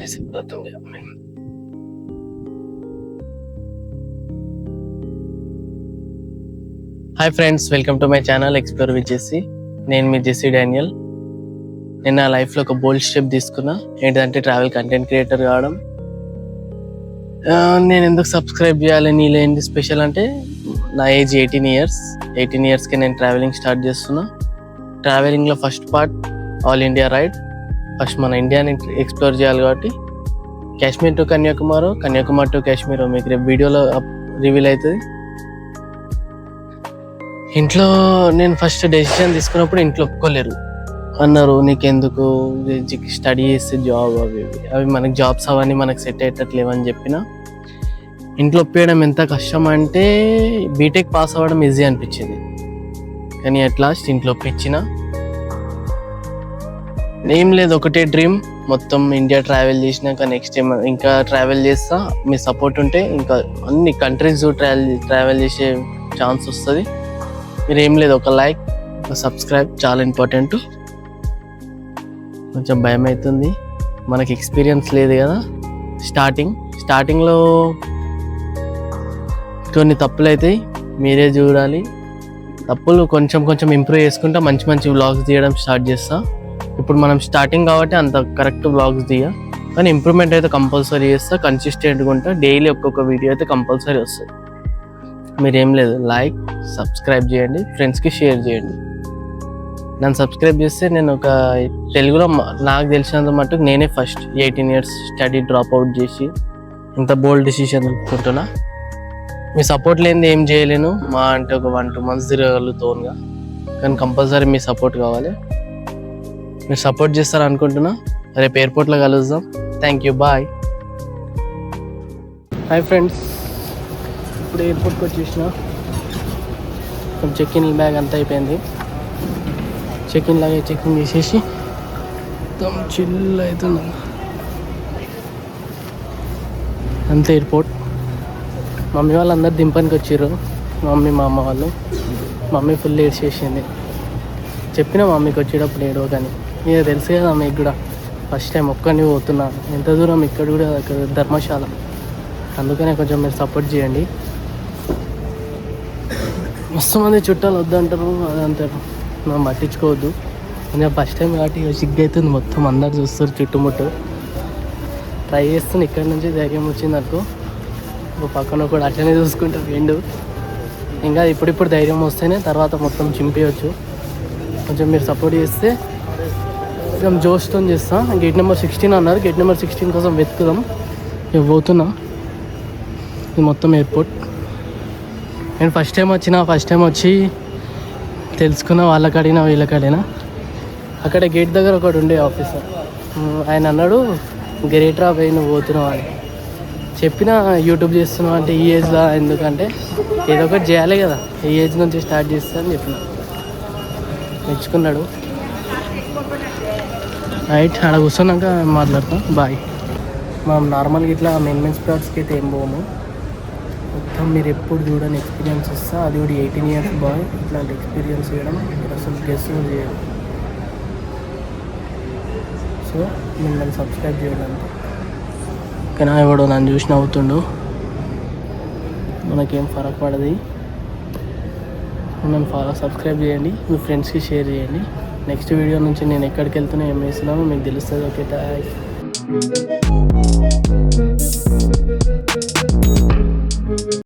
చేసి బ్రతం. Hi friends, welcome to my channel explore with Jessie. నేను మీ జెస్సీ డానియల్. నేను నా లైఫ్లో ఒక బోల్డ్ స్టెప్ తీసుకున్నా, ఏంటంటే ట్రావెల్ కంటెంట్ క్రియేటర్ కావడం. నేను ఎందుకు సబ్స్క్రైబ్ చేయాలి, నీలో ఏంటి స్పెషల్ అంటే, నా ఏజ్ 18 ఇయర్స్. 18 ఇయర్స్కి నేను ట్రావెలింగ్ స్టార్ట్ చేస్తున్నా. ట్రావెలింగ్లో first part all India ride. First మన ఇండియాని ఎక్స్ప్లోర్ చేయాలి కాబట్టి కాశ్మీర్ టు కన్యాకుమారి, కన్యాకుమారి టు కాశ్మీర్ మీకు రేపు వీడియోలో రివీల్ అవుతుంది. ఇంట్లో నేను ఫస్ట్ డెసిషన్ తీసుకున్నప్పుడు ఇంట్లో ఒప్పుకోలేరు, అన్నారు నీకెందుకు స్టడీ చేస్తే జాబ్ అవి మనకి జాబ్స్ అవన్నీ మనకు సెట్ అయ్యేటట్లేవని చెప్పిన. ఇంట్లో ఒప్పేయడం ఎంత కష్టం అంటే, బీటెక్ పాస్ అవ్వడం ఈజీ అనిపించింది, కానీ అట్ లాస్ట్ ఇంట్లో ఒప్పించిన. ఏం లేదు, ఒకటే డ్రీమ్, మొత్తం ఇండియా ట్రావెల్ చేసినాక నెక్స్ట్ టైం ఇంకా ట్రావెల్ చేస్తా. మీ సపోర్ట్ ఉంటే ఇంకా అన్ని కంట్రీస్ ట్రావెల్ చేసే ఛాన్స్ వస్తుంది. మీరు ఏం లేదు, ఒక లైక్, ఒక సబ్స్క్రైబ్ చాలా ఇంపార్టెంట్. కొంచెం భయం అవుతుంది, మనకి ఎక్స్పీరియన్స్ లేదు కదా. స్టార్టింగ్లో కొన్ని తప్పులు అవుతాయి, మీరే చూడాలి. తప్పులు కొంచెం ఇంప్రూవ్ చేసుకుంటా మంచి వ్లాగ్స్ తీయడం స్టార్ట్ చేస్తా. ఇప్పుడు మనం స్టార్టింగ్ కాబట్టి అంత కరెక్ట్ వ్లాగ్స్ తీయ, కానీ ఇంప్రూవ్మెంట్ అయితే కంపల్సరీ చేస్తా. కన్సిస్టెంట్గా ఉంటా, డైలీ ఒక్కొక్క వీడియో అయితే కంపల్సరీ వస్తుంది. మీరేం లేదు, లైక్, సబ్స్క్రైబ్ చేయండి, ఫ్రెండ్స్కి షేర్ చేయండి. నన్ను సబ్స్క్రైబ్ చేస్తే నేను ఒక తెలుగులో నాకు తెలిసినంత మట్టుకు నేనే first 18 years study drop out చేసి ఇంత బోల్డ్ డిసిషన్ అనుకుంటున్నా. మీ సపోర్ట్ లేనిది ఏం చేయలేను. మా అంటే ఒక 1-2 months తిరగలుగుతానుగా, కానీ కంపల్సరీ మీ సపోర్ట్ కావాలి. మీరు సపోర్ట్ చేస్తారు అనుకుంటున్నా. రేపు ఎయిర్పోర్ట్లో కలుద్దాం. Thank you, bye. Hi friends, ఇప్పుడు ఎయిర్పోర్ట్కి వచ్చేసిన. చెక్-ఇన్ బ్యాగ్ అంతా అయిపోయింది. చెక్-ఇన్ చేసేసి మొత్తం చిల్ అవుతుంది అంతే. ఎయిర్పోర్ట్ మమ్మీ వాళ్ళు అందరు దింపనికి వచ్చారు, మమ్మీ మా అమ్మ వాళ్ళు. మమ్మీ ఫుల్ ఏడ్చేసింది. చెప్పిన మమ్మీకి వచ్చేటప్పుడు ఏడో, కానీ ఇక తెలుసు కదా మీకు కూడా, ఫస్ట్ టైం ఒక్కడిని పోతున్నాను. ఎంత దూరం, ఇక్కడ కూడా ధర్మశాల. అందుకనే కొంచెం మీరు సపోర్ట్ చేయండి. మస్తు మంది చుట్టాలు వద్దంటారు, అదంటారు, మనం పట్టించుకోవద్దు. కొంచెం ఫస్ట్ టైం కాబట్టి సిగ్గు అవుతుంది, మొత్తం అందరు చూస్తారు చుట్టుముట్టు. ట్రై చేస్తుంది, ఇక్కడ నుంచి ధైర్యం వచ్చింది అనుకో. ఒక పక్కన కూడా అట్లనే చూసుకుంటారు వెండు. ఇంకా ఇప్పుడు ధైర్యం వస్తేనే తర్వాత మొత్తం చింపేయచ్చు. కొంచెం మీరు సపోర్ట్ చేస్తే కొంచెం జోష్తో చేస్తా. గేట్ నెంబర్ 16 అన్నారు, గేట్ నెంబర్ 16 కోసం వెతుకుదాం. ఇక పోతున్నా. ఇది మొత్తం ఎయిర్పోర్ట్. నేను ఫస్ట్ టైం వచ్చి తెలుసుకున్న, వాళ్ళకి అడిగినా వీళ్ళకి అడిగినా. అక్కడ గేట్ దగ్గర ఒకటి ఉండే ఆఫీసర్, ఆయన అన్నాడు గ్రేట్రా పోయి నువ్వు పోతున్నావు అని. చెప్పిన యూట్యూబ్ చేస్తున్నావు అంటే, ఈ ఏజ్లో ఎందుకంటే ఏదో ఒకటి చేయాలి కదా, ఈ ఏజ్ నుంచి స్టార్ట్ చేస్తా అని చెప్పిన. మెచ్చుకున్నాడు. రైట్, ఆడ కూర్చున్నాక మాట్లాడతాం. బాయ్. మనం నార్మల్గా ఇట్లా మెయిన్ స్పాట్స్కి అయితే ఏం పోము. మొత్తం మీరు ఎప్పుడు చూడని ఎక్స్పీరియన్స్ ఇస్తా. అది కూడా 18 ఇయర్స్ బాయ్ ఇట్లాంటి ఎక్స్పీరియన్స్ చేయడం అసలు గెస్ చేయడం. సో మీరు నన్ను సబ్స్క్రైబ్ చేయడానికి, కానీ ఎవడో నన్ను చూసి నవ్వుతుండు, మనకేం ఫరక్ పడది. నన్ను సబ్స్క్రైబ్ చేయండి, మీ ఫ్రెండ్స్కి షేర్ చేయండి. నెక్స్ట్ వీడియో నుంచి నేను ఎక్కడికి వెళ్తున్నా, ఏం వేస్తున్నానో మీకు తెలుస్తుంది. Okay, thanks.